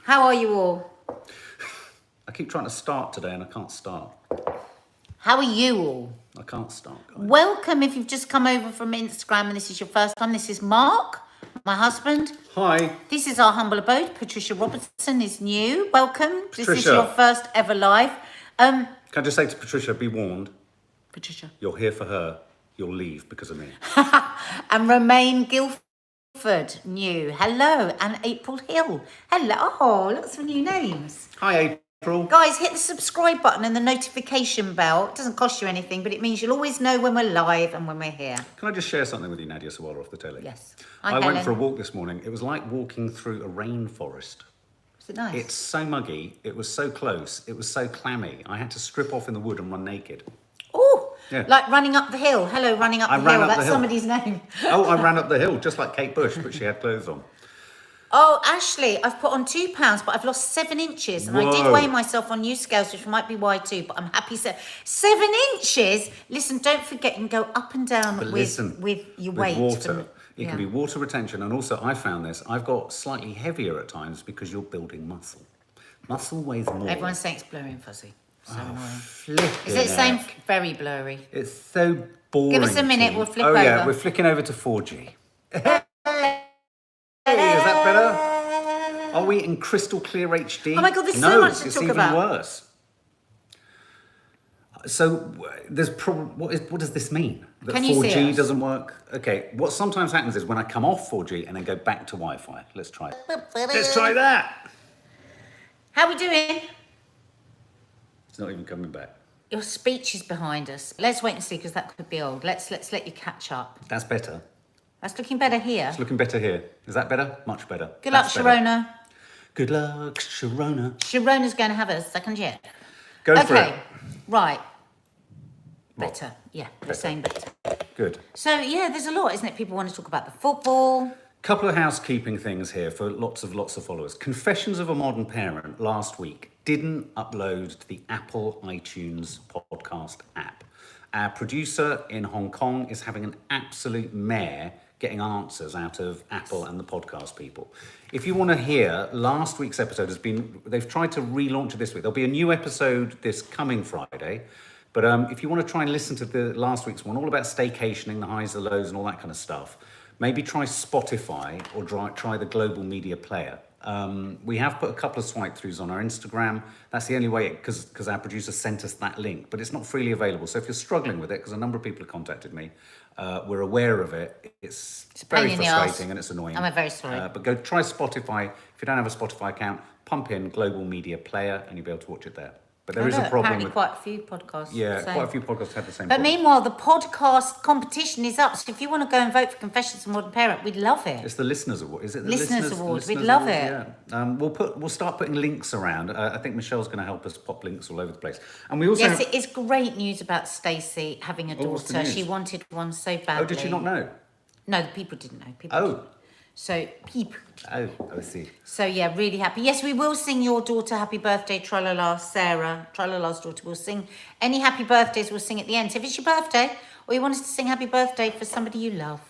How are you all? I keep trying to start today and I can't start. How are you all? I can't start, guys. Welcome if you've just come over from Instagram and this is your first time. This is Mark, my husband. Hi. This is our humble abode. Patricia Robertson is new. Welcome. Patricia. This is your first ever live. Can I just say to Patricia, be warned. Patricia. You're here for her. You'll leave because of me. And Romaine Guildford, new. Hello. And April Hill. Hello. Oh, lots of new names. Hi, April. Guys, hit the subscribe button and the notification bell. It doesn't cost you anything, but it means you'll always know when we're live and when we're here. Can I just share something with you, Nadia Sawalha, off the telly? Yes. I went for a walk this morning. It was like walking through a rainforest. Is it nice? It's so muggy. It was so close. It was so clammy. I had to strip off in the wood and run naked. Oh, yeah. Like running up the hill. Hello, running up the hill. That's somebody's name. Oh, I ran up the hill, just like Kate Bush, but she had clothes on. Oh, Ashley, I've put on 2 pounds, but I've lost 7 inches. And I did weigh myself on new scales, which might be why too, but I'm happy. 7 inches? Listen, don't forget, you can go up and down with your weight. Water. It can be water retention. And also, I found this, I've got slightly heavier at times because you're building muscle. Muscle weighs more. Everyone's saying it's blurry and fuzzy. So annoying. Is it saying very blurry? It's so boring. Give us a minute, we'll flip over. Oh yeah, we're flicking over to 4G. Hey, is that better? Are we in crystal clear HD? Oh my God, there's so much to talk about. No, it's even worse. So there's what does this mean? That Can you 4G see us? doesn't work? Okay, what sometimes happens is when I come off 4G and then go back to Wi-Fi. Let's try it. Let's try that. How we doing? It's not even coming back. Your speech is behind us. Let's wait and see, because that could be old. Let's let you catch up. That's better. That's looking better here. It's looking better here. Is that better? Much better. Good luck, Sharona. Good luck, Sharona. Sharona's going to have a second year. Go for it. Right. Better. Yeah, we're saying better. Good. So, yeah, there's a lot, isn't it? People want to talk about the football. Couple of housekeeping things here for lots of followers. Confessions of a Modern Parent last week didn't upload to the Apple iTunes podcast app. Our producer in Hong Kong is having an absolute mare getting answers out of Apple and the podcast people. If you want to hear, last week's episode they've tried to relaunch it this week. There'll be a new episode this coming Friday. But if you want to try and listen to the last week's one, all about staycationing, the highs, the lows, and all that kind of stuff, maybe try Spotify or try the global media player. We have put a couple of swipe throughs on our Instagram. That's the only way, because our producer sent us that link, but it's not freely available. So if you're struggling with it, because a number of people have contacted me, we're aware of it. It's very frustrating and it's annoying. I'm very sorry. But go try Spotify. If you don't have a Spotify account, pump in Global Media Player and you'll be able to watch it there. But there is a problem apparently quite a few podcasts. Yeah, quite a few podcasts have the same But problem. Meanwhile, the podcast competition is up. So if you want to go and vote for Confessions of a Modern Parent, we'd love it. It's the Listeners Award. Is it the Listeners Award. We'd love it. Yeah. We'll start putting links around. I think Michelle's going to help us pop links all over the place. And we also Yes, it is great news about Stacey having a what's the daughter. news? She wanted one so badly. Oh, did she not know? No, the people didn't know. People didn't. So, people. Oh, I see. So, yeah, really happy. Yes, we will sing your daughter happy birthday, Tralala, Sarah. Tralala's daughter will sing. Any happy birthdays we'll sing at the end. So if it's your birthday or you want us to sing happy birthday for somebody you love,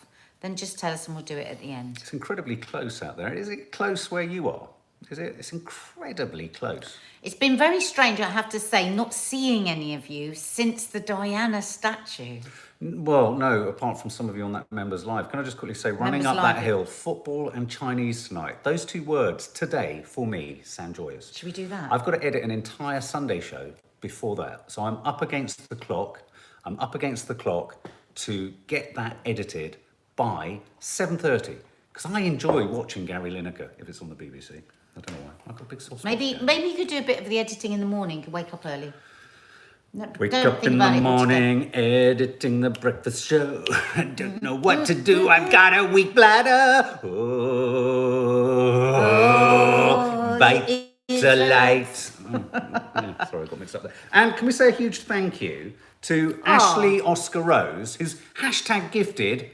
then just tell us and we'll do it at the end. It's incredibly close out there. Is it close where you are? Is it? It's incredibly close. It's been very strange, I have to say, not seeing any of you since the Diana statue. Well, no, apart from some of you on that Members Live. Can I just quickly say, running Members up Live. that hill, football and Chinese tonight. Those 2 words today, for me, sound joyous. Should we do that? I've got to edit an entire Sunday show before that. So I'm up against the clock. To get that edited by 7:30. Because I enjoy watching Gary Lineker if it's on the BBC. I don't know why. I've got a big soft spot. Maybe you could do a bit of the editing in the morning. You could wake up early. No, Wake don't up think in about the it altogether. morning, editing the breakfast show. I don't know what to do. I've got a weak bladder. Oh, bite the light. Yeah, sorry, I got mixed up there. And can we say a huge thank you to Ashley Oscar Rose, who's #gifted.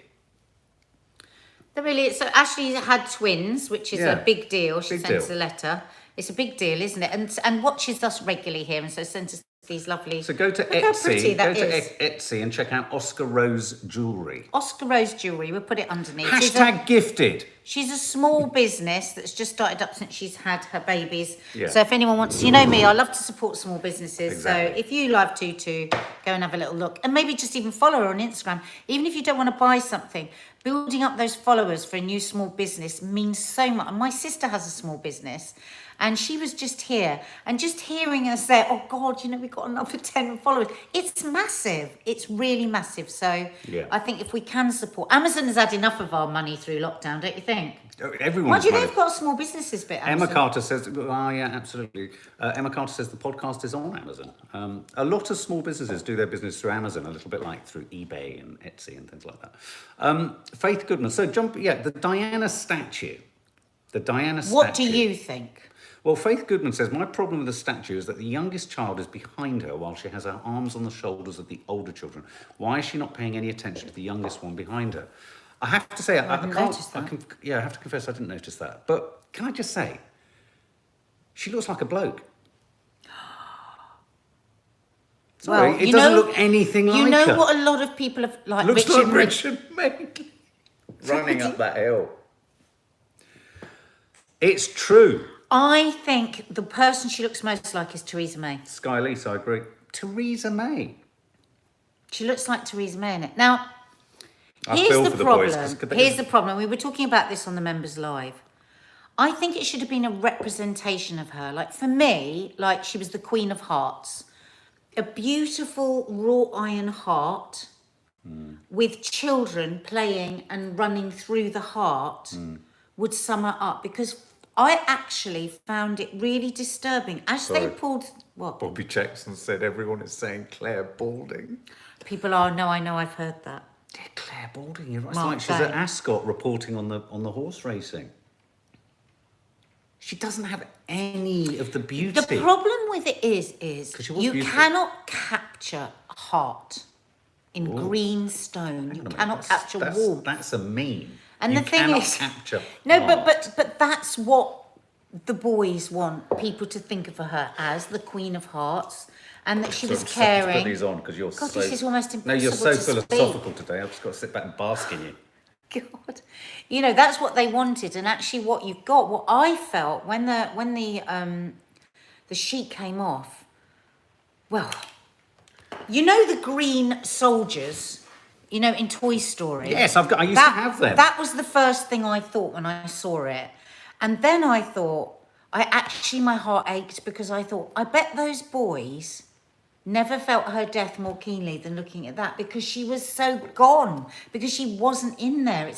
So Ashley had twins, which is a big deal. She Big sent us deal. a letter. It's a big deal, isn't it? And watches us regularly here, and so sent us these lovely. So go to Look how pretty Etsy. that Go to is. Etsy and check out Oscar Rose Jewellery. Oscar Rose jewellery. We'll put it underneath. #gifted. She's a small business that's just started up since she's had her babies. Yeah. So if anyone wants, you know me, I love to support small businesses. Exactly. So if you love Tutu, go and have a little look. And maybe just even follow her on Instagram. Even if you don't want to buy something, building up those followers for a new small business means so much. And my sister has a small business. And she was just here, and just hearing her say, oh God, you know, we got another 10 followers. It's massive. It's really massive. So Yeah. I think if we can support, Amazon has had enough of our money through lockdown, don't you think? Everyone's Mind you, money. they've got small businesses bit. Emma Amazon. Carter says, oh yeah, absolutely. Emma Carter says the podcast is on Amazon. A lot of small businesses do their business through Amazon, a little bit like through eBay and Etsy and things like that. Faith Goodman. So the Diana statue. The Diana statue. What do you think? Well, Faith Goodman says, my problem with the statue is that the youngest child is behind her while she has her arms on the shoulders of the older children. Why is she not paying any attention to the youngest one behind her? I have to say, I hadn't can't, noticed that. I have to confess I didn't notice that. But can I just say, she looks like a bloke. Sorry, Well, it you doesn't know- look anything like her. You know what a lot of people have, like Looks Richard, like Richard Madeley running up that hill. It's true. I think the person she looks most like is Theresa May. Sky Lease, I agree. Theresa May. She looks like Theresa May in it. Now, I here's feel the for the boys, problem. 'cause they- Here's the problem. We were talking about this on the members live. I think it should have been a representation of her. Like for me, like she was the Queen of Hearts. A beautiful wrought iron heart with children playing and running through the heart would sum her up, because I actually found it really disturbing. As they Sorry. pulled, what? Bobby Jackson said everyone is saying Claire Balding. People are, no, I know, I've heard that. Yeah, Claire Balding. You're right. It's Mark like she's Day. at Ascot reporting on the horse racing. She doesn't have any of the beauty. The problem with it is 'Cause she was you beautiful. cannot capture heart in green stone. You cannot capture warmth. That's a meme. And You the thing cannot is, capture no, art. but that's what the boys want people to think of her as, the Queen of Hearts, and that she was Sorry, I'm sorry to put caring. these on because you're God, so. this is almost No, you're so impossible to speak. philosophical today. I've just got to sit back and bask in you. God, you know, that's what they wanted, and actually, what you've got, what I felt when the sheet came off. Well, you know the green soldiers, you know, in Toy Story. Yes, I used to have them. That was the first thing I thought when I saw it, and then I thought, my heart ached, because I thought, I bet those boys never felt her death more keenly than looking at that, because she was so gone, because she wasn't in there.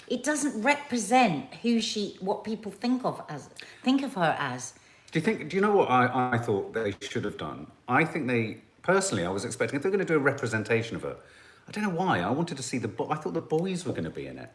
It doesn't represent what people think of her as. Do you know what I thought they should have done? I think personally, I was expecting, if they're going to do a representation of her, I don't know why, I wanted to see I thought the boys were going to be in it.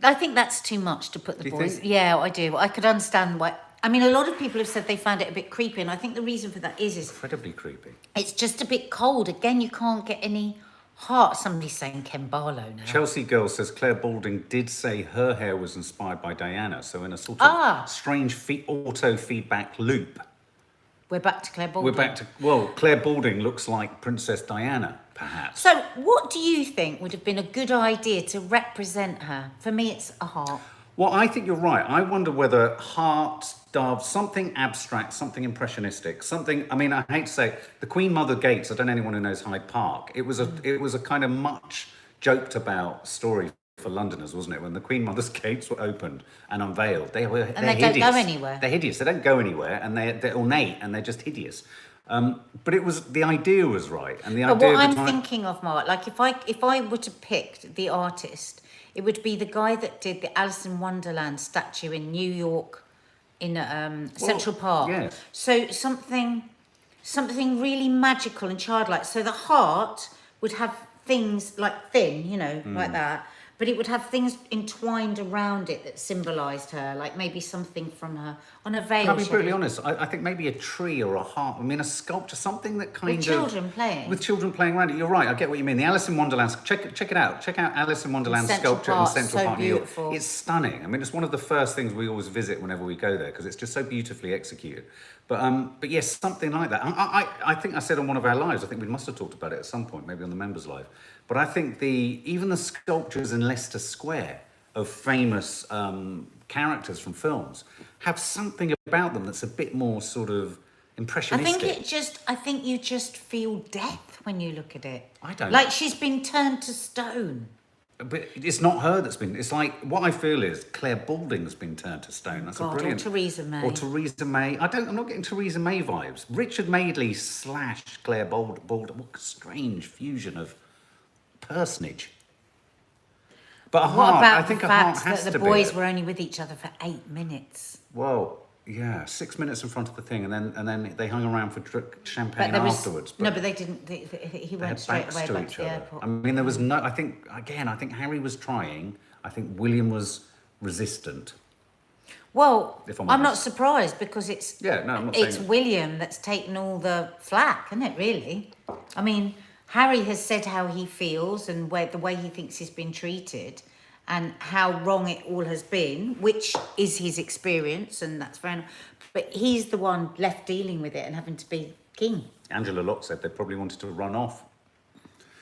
I think that's too much to put the Do you boys. think? Yeah, I do. I could understand why. I mean, a lot of people have said they found it a bit creepy, and I think the reason for that is Incredibly creepy. it's just a bit cold. Again, you can't get any heart. Somebody's saying Ken Barlow now. Chelsea Girl says Claire Balding did say her hair was inspired by Diana, so in a sort of strange auto feedback loop. We're back to Claire Balding. We're back to, Claire Balding looks like Princess Diana, perhaps. So, what do you think would have been a good idea to represent her? For me, it's a heart. Well, I think you're right. I wonder whether heart, doves, something abstract, something impressionistic, something. I mean, I hate to say, the Queen Mother Gates. I don't know anyone who knows Hyde Park. It was a kind of much joked about story for Londoners, wasn't it? When the Queen Mother's gates were opened and unveiled, they're they hideous. don't go anywhere. They're hideous. They don't go anywhere, and they're ornate and they're just hideous. But the idea was right, and the But idea. what I'm behind- thinking of, Mark, like if I were to pick the artist, it would be the guy that did the Alice in Wonderland statue in New York, in Central Park. yes. So something really magical and childlike. So the heart would have things like thin, like that. But it would have things entwined around it that symbolised her, like maybe something from her on a veil. Can I be she brutally had. honest? I think maybe a tree or a heart. I mean, a sculpture, something that kind With of children playing. With children playing around it. You're right. I get what you mean. The Alice in Wonderland. Check it out. Check out Alice in Wonderland Central sculpture Park, in Central so Park, New York. beautiful. It's stunning. I mean, it's one of the first things we always visit whenever we go there because it's just so beautifully executed. But yes, something like that. I think I said on one of our lives. I think we must have talked about it at some point, maybe on the members' live. But I think even the sculptures in Leicester Square of famous characters from films have something about them that's a bit more sort of impressionistic. I think you just feel death when you look at it. I don't. Like she's been turned to stone. But it's not her that's been. It's like what I feel is Claire Balding's been turned to stone. That's God, a brilliant. or Theresa May. Or Theresa May. I'm not getting Theresa May vibes. Richard Madeley / Claire Balding. What a strange fusion of personage. But a What heart. about I think the a heart fact has that to the be. boys were only with each other for 8 minutes? Well, yeah, 6 minutes in front of the thing, and then they hung around for champagne But there was afterwards. no, but they didn't. He They went had straight backs away to back each to the other. airport. I mean, there was no. I think Harry was trying. I think William was resistant. Well, If I'm I'm not honest. surprised because it's Yeah, no, I'm not saying it's that. William that's taken all the flack, isn't it? Really, I mean, Harry has said how he feels and the way he thinks he's been treated, and how wrong it all has been, which is his experience, and that's fair enough. But he's the one left dealing with it and having to be king. Angela Locke said they probably wanted to run off.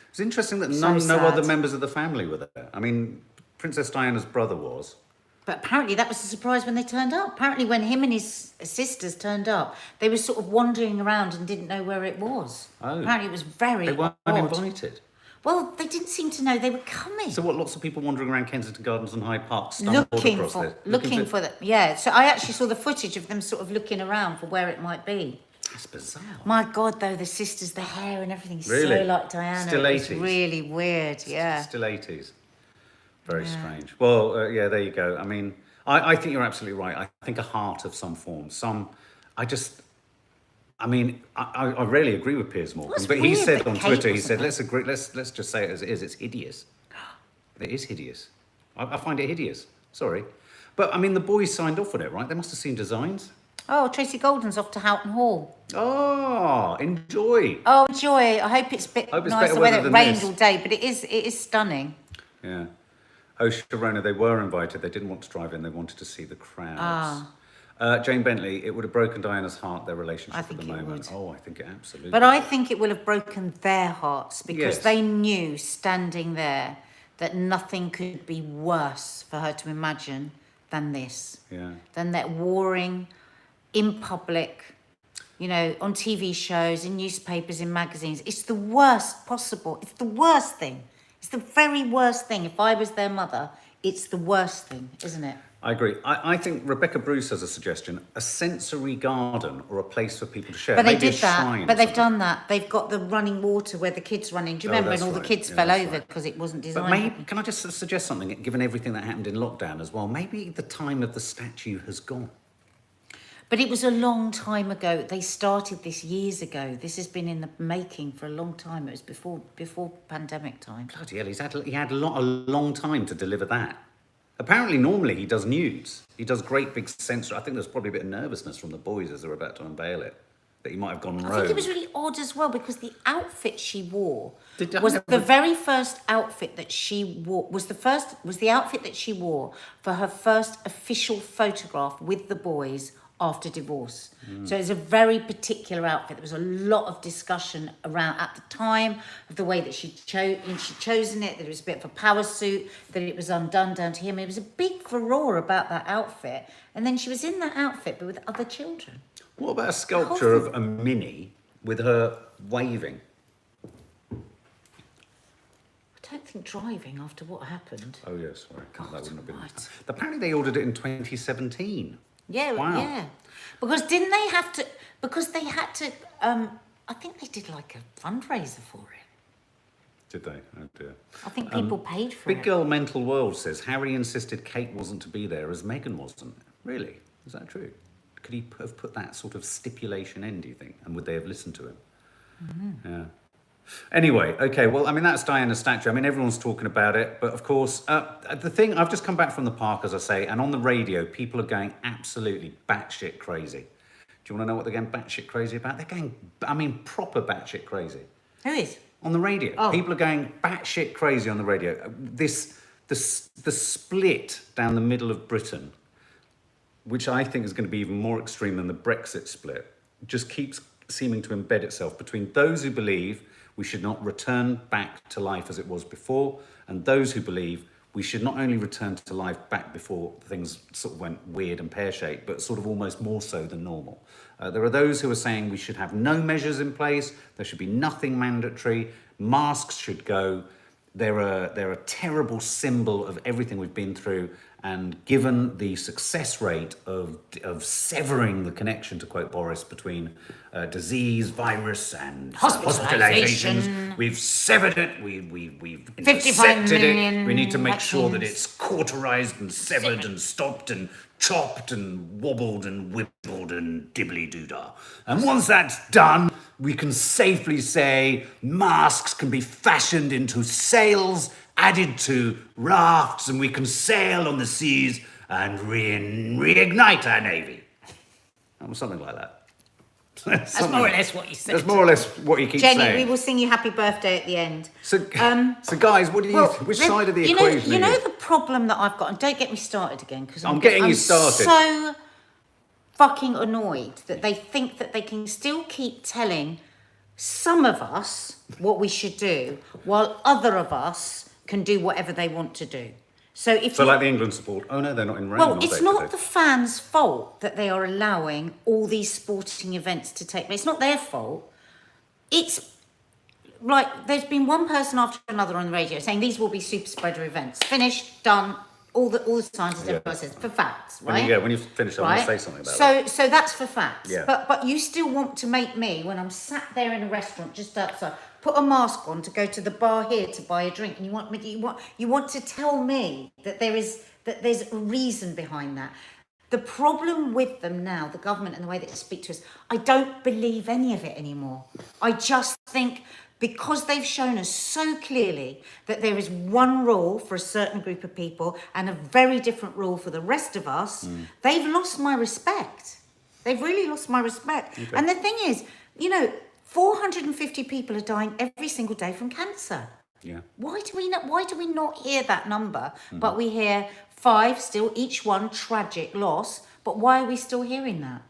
It's interesting that So no sad. other members of the family were there. I mean, Princess Diana's brother was. But apparently that was a surprise when they turned up. Apparently when him and his sisters turned up, they were sort of wandering around and didn't know where it was. Oh. Apparently it was very They weren't odd. invited. Well, they didn't seem to know they were coming. So what? Lots of people wandering around Kensington Gardens and Hyde Park stumbled looking across for this. looking for the yeah. So I actually saw the footage of them sort of looking around for where it might be. That's bizarre. My God, though, the sisters, the hair and everything's Really? so like Diana. Still It's 80s. really weird, yeah. Still 80s. Very strange. Well, yeah, there you go. I mean, I think you're absolutely right. I think a heart of some form. I rarely agree with Piers Morgan, What's but he weird said that on Kate Twitter, he wasn't said, let's just say it as it is. It's hideous. It is hideous. I find it hideous. Sorry. But, I mean, the boys signed off on it, right? They must have seen designs. Oh, Tracy Golden's off to Houghton Hall. Oh, enjoy. Oh, joy! I hope it's a bit Hope it's nicer better weather. weather It than rained this. all day, but it is stunning. Yeah. Oh, Sharona, they were invited. They didn't want to drive in. They wanted to see the crowds. Jane Bentley, it would have broken Diana's heart, their relationship I at think the it moment. would. Oh, I think it absolutely But I think it will have broken their hearts because Yes. they knew standing there that nothing could be worse for her to imagine than this. Yeah. Than that warring in public, you know, on TV shows, in newspapers, in magazines. It's the worst possible. It's the worst thing. It's the very worst thing. If I was their mother, it's the worst thing, isn't it? I agree. I think Rebecca Bruce has a suggestion, a sensory garden or a place for people to share. But they Maybe a did that. shrine But or they've something. done that. They've got the running water where the kids run in. Do you remember? that's And all the right. kids Yeah, fell that's over right. because it wasn't But designed. maybe, can I just suggest something, given everything that happened in lockdown as well? Maybe the time of the statue has gone. But it was a long time ago. They started this years ago. This has been in the making for a long time. It was before pandemic time. Bloody hell, he had a long time to deliver that. Apparently, normally he does nudes. He does great big sensory. I think there's probably a bit of nervousness from the boys as they were about to unveil it, that he might have gone rogue. I think it was really odd as well because the outfit she wore Did I was ever- the very first outfit that she wore. Was the outfit that she wore for her first official photograph with the boys after divorce. So it was a very particular outfit. There was a lot of discussion around at the time of the way that she'd chosen it, that it was a bit of a power suit, that it was undone down to him. It was a big furore about that outfit. And then she was in that outfit, but with other children. What about a sculpture of a Minnie with her waving? I don't think driving after what happened. Oh, yes, sorry. God That wouldn't have been. almighty. Apparently, they ordered it in 2017. Yeah, Wow. yeah. Because didn't they have to? Because they had to. I think they did like a fundraiser for it. Did they? Oh, dear. I think people paid for Big it. Girl Mental World says Harry insisted Kate wasn't to be there as Meghan wasn't. Really? Is that true? Could he have put that sort of stipulation in, do you think? And would they have listened to him? Yeah. Anyway, okay, well, I mean, that's Diana's statue. I mean, everyone's talking about it. But of course, the thing, I've just come back from the park, as I say, and on the radio, people are going absolutely batshit crazy. Do you want to know what they're going batshit crazy about? They're going, I mean, proper batshit crazy. Who is? On the radio. Oh. People are going batshit crazy on the radio. The split down the middle of Britain, which I think is going to be even more extreme than the Brexit split, just keeps seeming to embed itself between those who believe we should not return back to life as it was before and those who believe we should not only return to life back before things sort of went weird and pear-shaped, but sort of almost more so than normal. There are those who are saying we should have no measures in place, there should be nothing mandatory, masks should go. They're a terrible symbol of everything we've been through, and given the success rate of severing the connection, to quote Boris, between disease, virus, and hospitalizations, we've severed it. We've intercepted it. We need to make sure that it's cauterized and severed and stopped and chopped and wobbled and wibbled and dibbly-doo-dah. And once that's done, we can safely say masks can be fashioned into sails, added to rafts, and we can sail on the seas and reignite our navy. Something like that. That's more or less what you said. That's more or less what you keep Jenny, saying. we will sing you happy birthday at the end. So guys, what do you? Which side of the equation? You know the problem that I've got, and don't get me started again, because I'm getting you started. So fucking annoyed that they think that they can still keep telling some of us what we should do, while other of us can do whatever they want to do. So like the England support. Oh no, they're not in rain. Well, it's not the fans' fault that they are allowing all these sporting events to take place. It's not their fault. It's like there's been one person after another on the radio saying these will be super spreader events. Finished, done. All the scientists, everybody says for facts, right? When you finish, I'm going to say something about that. So that's for facts. Yeah. But you still want to make me, when I'm sat there in a restaurant just outside, put a mask on to go to the bar here to buy a drink, and you want to tell me that there's a reason behind that. The problem with them now, the government and the way that they speak to us, I don't believe any of it anymore. I just think, because they've shown us so clearly that there is one rule for a certain group of people and a very different rule for the rest of us, they've lost my respect. They've really lost my respect. Okay. And the thing is, 450 people are dying every single day from cancer. Yeah. Why do we not hear that number? But we hear 5 still, each one tragic loss. But why are we still hearing that?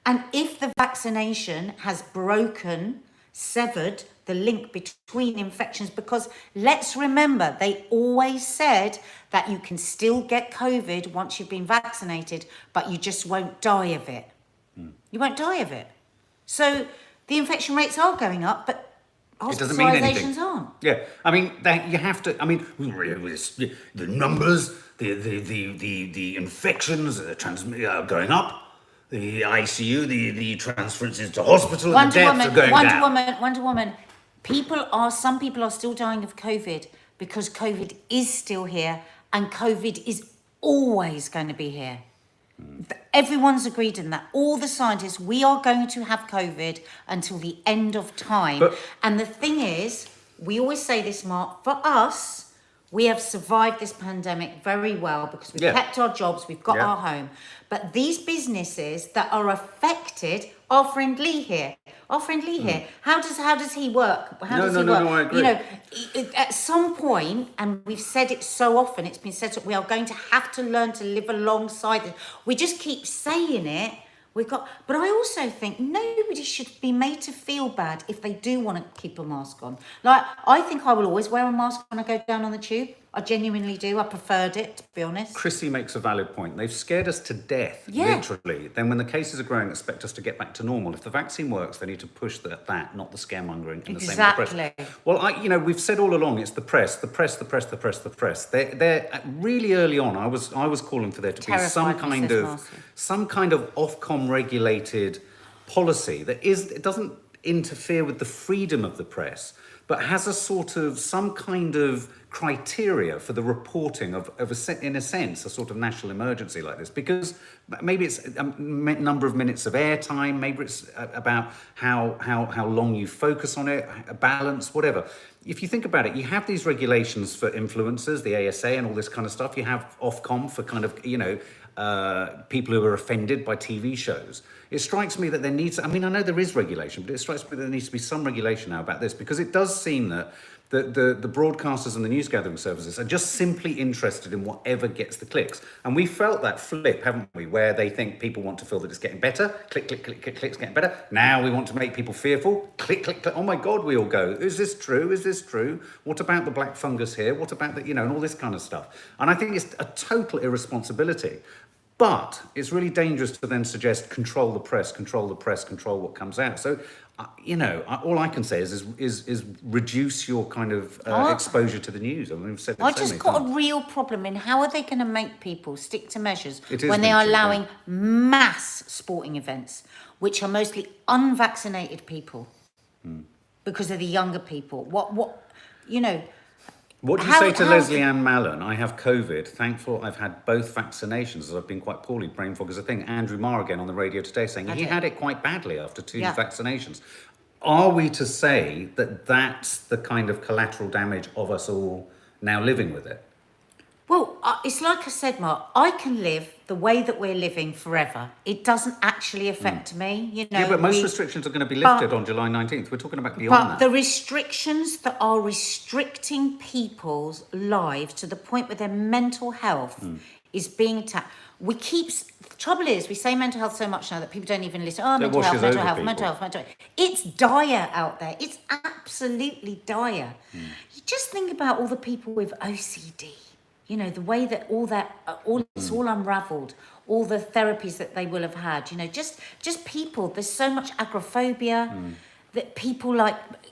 And if the vaccination has severed the link between infections, because let's remember, they always said that you can still get COVID once you've been vaccinated, but you just won't die of it. You won't die of it. So the infection rates are going up, but hospitalizations aren't. Yeah, I mean, you have to. I mean, the numbers, the infections are going up. The ICU, the transferences to hospital, and the deaths are going down. Wonder Woman. Some people are still dying of COVID because COVID is still here, and COVID is always going to be here. Everyone's agreed in that. All the scientists, we are going to have COVID until the end of time. And the thing is, we always say this, Mark, for us, we have survived this pandemic very well because we've kept our jobs, we've got our home. But these businesses that are affected, our friend Lee here. How does he work? No, I agree. At some point, and we've said it so often, it's been said that we are going to have to learn to live alongside it. We just keep saying it. But I also think nobody should be made to feel bad if they do want to keep a mask on. Like, I think I will always wear a mask when I go down on the tube. I genuinely do. I preferred it, to be honest. Chrissy makes a valid point. They've scared us to death, literally. Then when the cases are growing, expect us to get back to normal. If the vaccine works, they need to push that, not the scaremongering in the same press. Well, we've said all along, it's the press. They're really early on. I was calling for there to be some kind of Ofcom regulated policy it doesn't interfere with the freedom of the press, but has some kind of criteria for the reporting of in a sense, a sort of national emergency like this, because maybe it's a number of minutes of airtime, maybe it's about how long you focus on it, a balance, whatever. If you think about it, you have these regulations for influencers, the ASA and all this kind of stuff. You have Ofcom for kind of, people who are offended by TV shows. It strikes me that there needs, I know there is regulation, but it strikes me that there needs to be some regulation now about this, because it does seem that The broadcasters and the news gathering services are just simply interested in whatever gets the clicks. And we felt that flip, haven't we? Where they think people want to feel that it's getting better. Click, click, click, click, click, it's getting better. Now we want to make people fearful. Click, click, click. Oh my God, we all go, is this true? Is this true? What about the black fungus here? What about the, and all this kind of stuff. And I think it's a total irresponsibility. But it's really dangerous to then suggest control the press, control what comes out. So, all I can say is reduce your kind of exposure to the news. I mean, we've said that I so just many got times. a real problem in how are they going to make people stick to measures It is when they are limited, allowing mass sporting events, which are mostly unvaccinated people, because of the younger people. What do you say to Leslie Ann Mallon? I have COVID. Thankful I've had both vaccinations, as I've been quite poorly. Brain fog is a thing. Andrew Marr again on the radio today saying he had it quite badly after 2 vaccinations. Are we to say that that's the kind of collateral damage of us all now living with it? Well, it's like I said, Mark, I can live the way that we're living forever. It doesn't actually affect me, Yeah, but most restrictions are going to be lifted on July 19th. We're talking about beyond that. The restrictions that are restricting people's lives to the point where their mental health is being attacked. The trouble is, we say mental health so much now that people don't even listen. Oh, mental health. It's dire out there. It's absolutely dire. You just think about all the people with OCD. The way that it's all unravelled, all the therapies that they will have had, just people, there's so much agoraphobia that people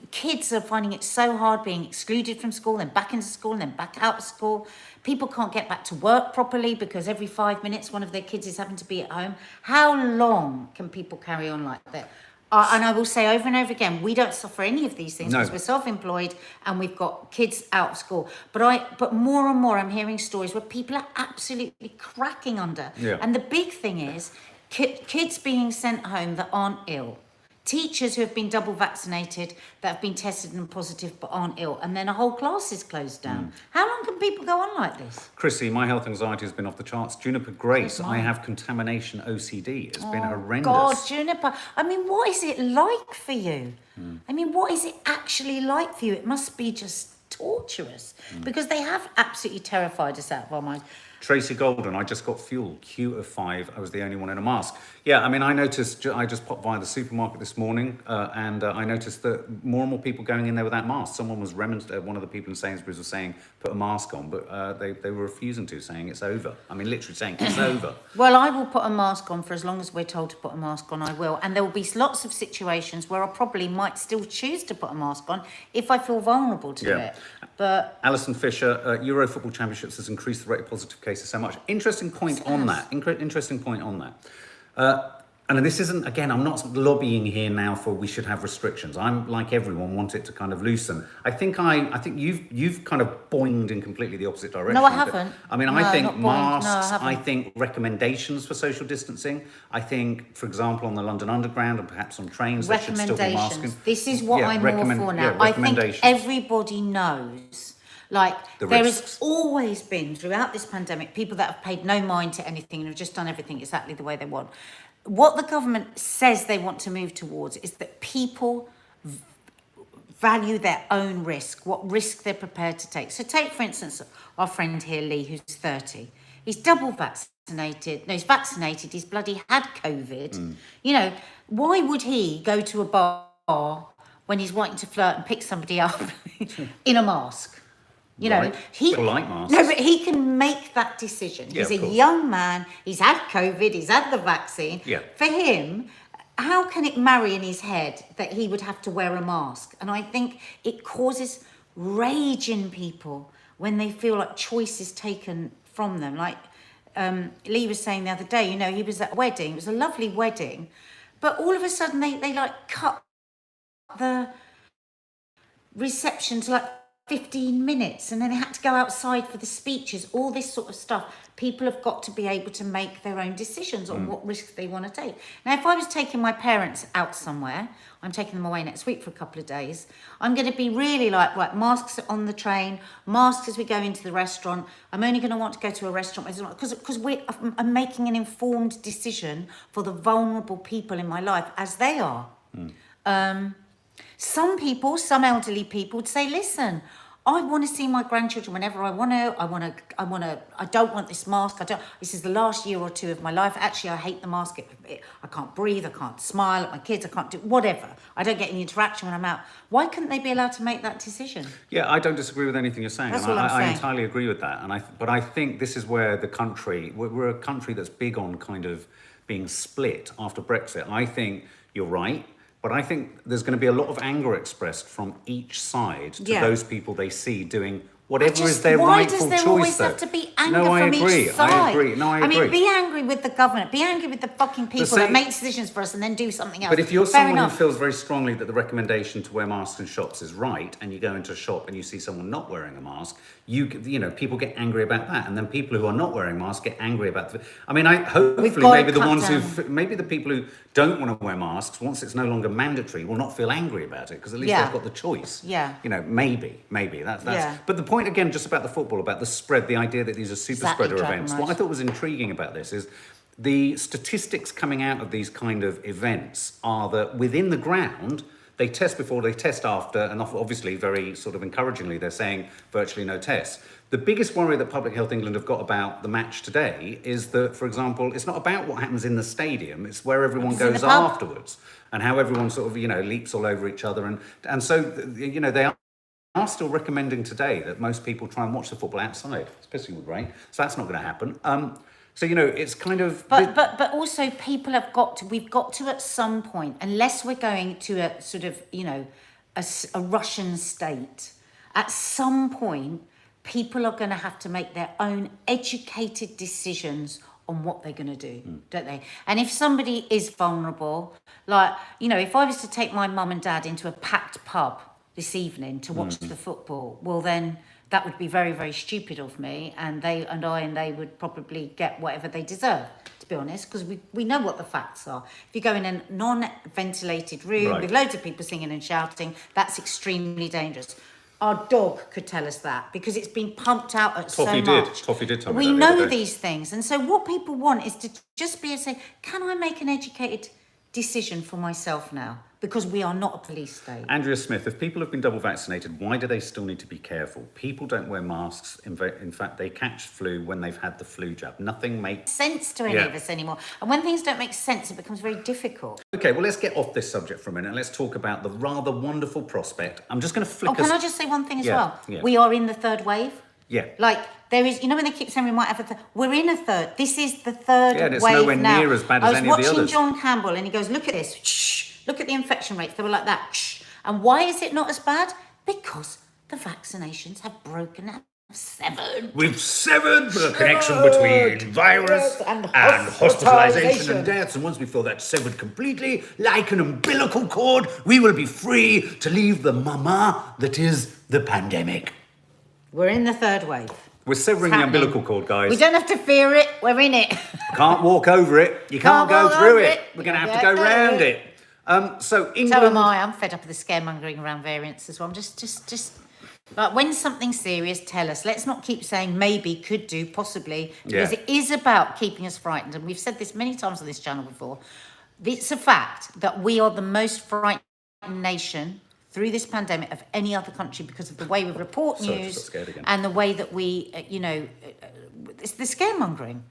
kids are finding it so hard being excluded from school, then back into school, and then back out of school. People can't get back to work properly because every 5 minutes one of their kids is having to be at home. How long can people carry on like that? And I will say over and over again, we don't suffer any of these things because we're self-employed and we've got kids out of school. But more and more I'm hearing stories where people are absolutely cracking under. Yeah. And the big thing is kids being sent home that aren't ill. Teachers who have been double vaccinated that have been tested and positive but aren't ill, and then a whole class is closed down. How long can people go on like this? Chrissy, my health anxiety has been off the charts. Juniper Grace, I have contamination OCD. It's been horrendous. God, Juniper. I mean, what is it like for you? I mean, what is it actually like for you? It must be just torturous because they have absolutely terrified us out of our minds. Tracy Golden, I just got fuel. Queue of 5. I was the only one in a mask. Yeah, I mean, I noticed, I just popped by the supermarket this morning and I noticed that more and more people going in there without masks. Someone was one of the people in Sainsbury's was saying, put a mask on, but they were refusing to, saying it's over. I mean, literally saying it's over. Well, I will put a mask on for as long as we're told to put a mask on, I will. And there will be lots of situations where I probably might still choose to put a mask on if I feel vulnerable to it. But Alison Fisher, Euro Football Championships has increased the rate of positive cases so much. Interesting point on that. Interesting point on that. And this isn't, again, I'm not lobbying here now for we should have restrictions. I'm, like everyone, want it to kind of loosen. I think you've kind of boinged in completely the opposite direction. No, I haven't. I mean, I think masks, I think recommendations for social distancing. I think, for example, on the London Underground and perhaps on trains, there should still be masking. This is what I'm all for now. I think everybody knows. There has always been, throughout this pandemic, people that have paid no mind to anything and have just done everything exactly the way they want. What the government says they want to move towards is that people value their own risk, what risk they're prepared to take. So take, for instance, our friend here, Lee, who's 30. He's double vaccinated. No, he's vaccinated. He's bloody had COVID. Why would he go to a bar when he's wanting to flirt and pick somebody up in a mask? He like masks. No, but he can make that decision. Yeah, he's a young man. He's had COVID. He's had the vaccine. Yeah. For him, how can it marry in his head that he would have to wear a mask? And I think it causes rage in people when they feel like choice is taken from them. Like Lee was saying the other day, he was at a wedding. It was a lovely wedding, but all of a sudden they cut the reception to 15 minutes, and then they had to go outside for the speeches, all this sort of stuff. People have got to be able to make their own decisions on what risks they want to take. Now, if I was taking my parents out somewhere, I'm taking them away next week for a couple of days, I'm going to be really right, masks on the train, masks as we go into the restaurant. I'm only going to want to go to a restaurant because I'm making an informed decision for the vulnerable people in my life as they are. Some people, some elderly people would say, listen, I want to see my grandchildren whenever I want to. I don't want this mask. This is the last year or two of my life. Actually, I hate the mask. I can't breathe. I can't smile at my kids. I can't do whatever. I don't get any interaction when I'm out. Why couldn't they be allowed to make that decision? Yeah, I don't disagree with anything you're saying. That's and what I'm saying. I entirely agree with that. But I think this is where the country, we're a country that's big on kind of being split after Brexit. I think you're right. But I think there's going to be a lot of anger expressed from each side to those people they see doing whatever is their rightful choice. Why does there always have to be anger from each side? I agree. I mean, be angry with the government. Be angry with the fucking people that make decisions for us and then do something else. But if you're someone who feels very strongly that the recommendation to wear masks in shops is right, and you go into a shop and you see someone not wearing a mask, you know, people get angry about that, and then people who are not wearing masks get angry about it. I mean, hopefully maybe the ones maybe the people who don't want to wear masks, once it's no longer mandatory, will not feel angry about it because at least they've got the choice. Yeah. You know, maybe that's. Yeah. But the point again, just about the football, about the spread, the idea that these are super spreader events. What I thought was intriguing about this is the statistics coming out of these kind of events are that within the ground, they test before, they test after, and obviously very sort of encouragingly, they're saying virtually no tests. The biggest worry that Public Health England have got about the match today is that, for example, it's not about what happens in the stadium, it's where everyone goes afterwards and how everyone sort of, you know, leaps all over each other. And so, you know, they are still recommending today that most people try and watch the football outside. It's pissing with rain, so that's not going to happen. So, you know, it's kind of... But also people we've got to at some point, unless we're going to a sort of, you know, a Russian state, at some point, people are going to have to make their own educated decisions on what they're going to do, don't they? And if somebody is vulnerable, like, you know, if I was to take my mum and dad into a packed pub this evening to watch the football, well then... that would be very, very stupid of me, and they would probably get whatever they deserve, to be honest, because we know what the facts are. If you go in a non-ventilated room with loads of people singing and shouting, that's extremely dangerous. Our dog could tell us that because it's been pumped out at so much. Toffee did tell me we know these things, and so what people want is to just be able to say, can I make an educated decision for myself now? Because we are not a police state. Andrea Smith, if people have been double vaccinated, why do they still need to be careful? People don't wear masks. In fact, they catch flu when they've had the flu jab. Nothing makes sense to any of us anymore. And when things don't make sense, it becomes very difficult. Okay, well, let's get off this subject for a minute and let's talk about the rather wonderful prospect. I'm just going to flick can I just say one thing as well? Yeah. We are in the third wave. Yeah. Like, there is, you know, when they keep saying we might have a third, we're in a third. This is the third wave now. Yeah, it's nowhere near as bad as any of the others. I was watching John Campbell and he goes, look at this. Shh. Look at the infection rates. They were like that. Shh. And why is it not as bad? Because the vaccinations have broken out. We've severed the connection between virus and hospitalisation and deaths. And once we feel that severed completely, like an umbilical cord, we will be free to leave the mama that is the pandemic. We're in the third wave. We're severing the umbilical cord, guys. We don't have to fear it. We're in it. Can't walk over it. You can't go through it. We're going to have to go round it. So England... So am I. I'm fed up with the scaremongering around variants as well. I'm just... Like, when something's serious, tell us. Let's not keep saying maybe, could do, possibly. Because it is about keeping us frightened. And we've said this many times on this channel before. It's a fact that we are the most frightened nation through this pandemic of any other country because of the way we report news and the way that we, it's the scaremongering.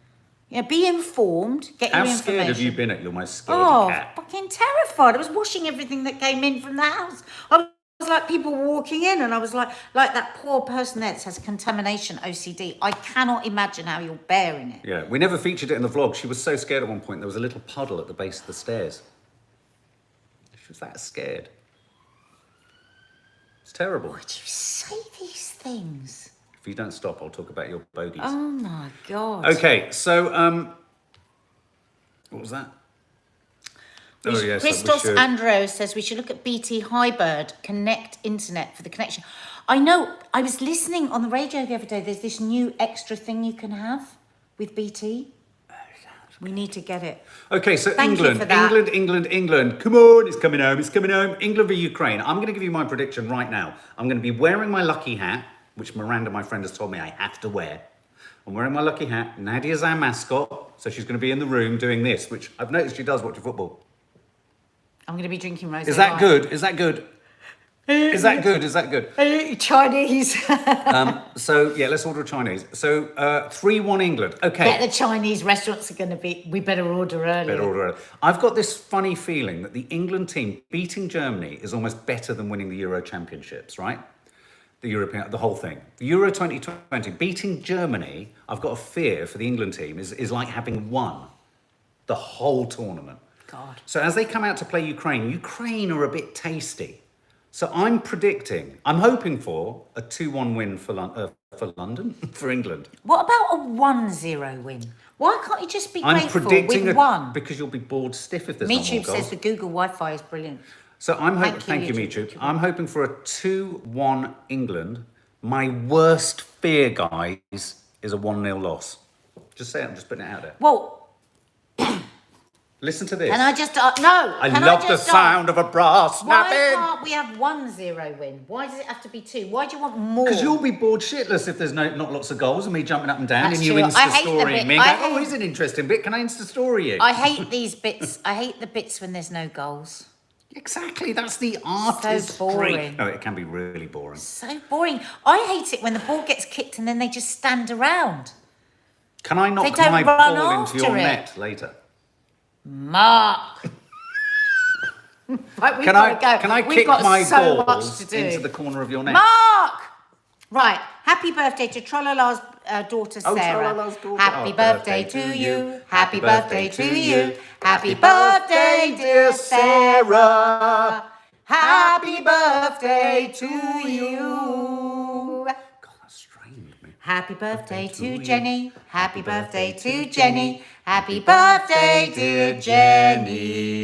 You know, be informed, get your information. How scared have you been at your most scared cat? Fucking terrified. I was washing everything that came in from the house. I was like people walking in and I was like that poor person there that has contamination OCD. I cannot imagine how you're bearing it. Yeah, we never featured it in the vlog. She was so scared at one point, there was a little puddle at the base of the stairs. She was that scared. It's terrible. Why do you say these things? If you don't stop, I'll talk about your bogies. Oh my God. Okay, so, what was that? Oh, yes, Christos Andreou says we should look at BT Highbird Connect Internet for the connection. I know, I was listening on the radio the other day, there's this new extra thing you can have with BT. We need to get it. Okay, so England. Come on, it's coming home. England v Ukraine. I'm going to give you my prediction right now. I'm going to be wearing my lucky hat, which Miranda, my friend, has told me I have to wear. I'm wearing my lucky hat. Nadia's our mascot, so she's going to be in the room doing this, which I've noticed she does watch football. I'm going to be drinking rosé. Is that good? Is that good? Is that good? Is that good? Chinese. So yeah, let's order a Chinese. So 3-1 England. Okay. Yeah, the Chinese restaurants are going to be. We better order early. Better order early. I've got this funny feeling that the England team beating Germany is almost better than winning the Euro Championships, right? The whole thing. The Euro 2020, beating Germany, I've got a fear for the England team is like having won the whole tournament. God. So as they come out to play Ukraine are a bit tasty. So I'm hoping for a 2-1 win for London, for England. What about a 1-0 win? Why can't you just be I'm grateful predicting with one? because you'll be bored stiff if there's no more MeTube goals. says the Google Wi-Fi is brilliant. So thank you, MeTube. I'm hoping for a 2-1 England. My worst fear, guys, is a 1-0 loss. Just say it, I'm just putting it out there. Well, Listen to this. can I just no? I love the sound of a brass Why snapping. can't we have 1-0 win? Why does it have to be 2? Why do you want more? Because you'll be bored shitless if there's not lots of goals and me jumping up and down That's and you true. I hate the Insta-storying bit- me. I Going, hate- here's an interesting bit. Can I Insta-story you? I hate these bits. I hate the bits when there's no goals. Exactly. That's the artistry. boring. No, it can be really boring. So boring. I hate it when the ball gets kicked and then they just stand around. Can I They knock don't my run ball into your after it. net later? Mark. Right, Can I We've kick got my so much balls to do. into the corner of your net? Mark! Right, happy birthday to Trolala's daughter Oh, Sarah. Trolala's daughter. Happy Oh, birthday to you. Happy birthday to you. Happy birthday, dear Sarah. Happy birthday to you. God, that strained me. Happy birthday to you. Jenny. Happy birthday to Jenny. Happy birthday, dear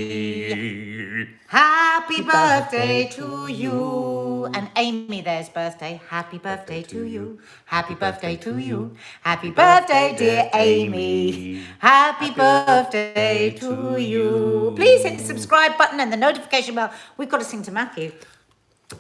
Jenny. Happy birthday to you. And Amy, there's birthday. Happy birthday to you. Happy birthday to you. Happy birthday, dear Amy. Happy birthday to you. Please hit the subscribe button and the notification bell. We've got to sing to Matthew.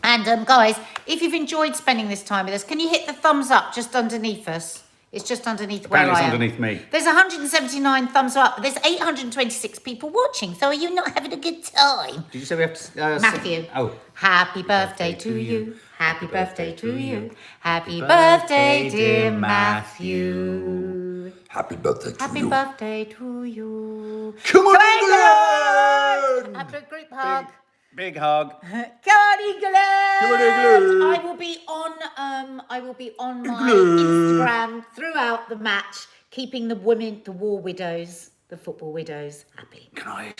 And guys, if you've enjoyed spending this time with us, can you hit the thumbs up just underneath us? It's just underneath where Apparently I it's am. underneath me. There's 179 thumbs up, but there's 826 people watching. So are you not having a good time? Did you say we have to... Matthew. Oh. Happy birthday to you. Happy birthday to you. Happy birthday, dear Matthew. Happy birthday to Happy you. birthday to you. Come on, England! Have a group hug. Big hug. Come on, England! Come on, England! I will be on my Instagram throughout the match, keeping the war widows, the football widows, happy. Can I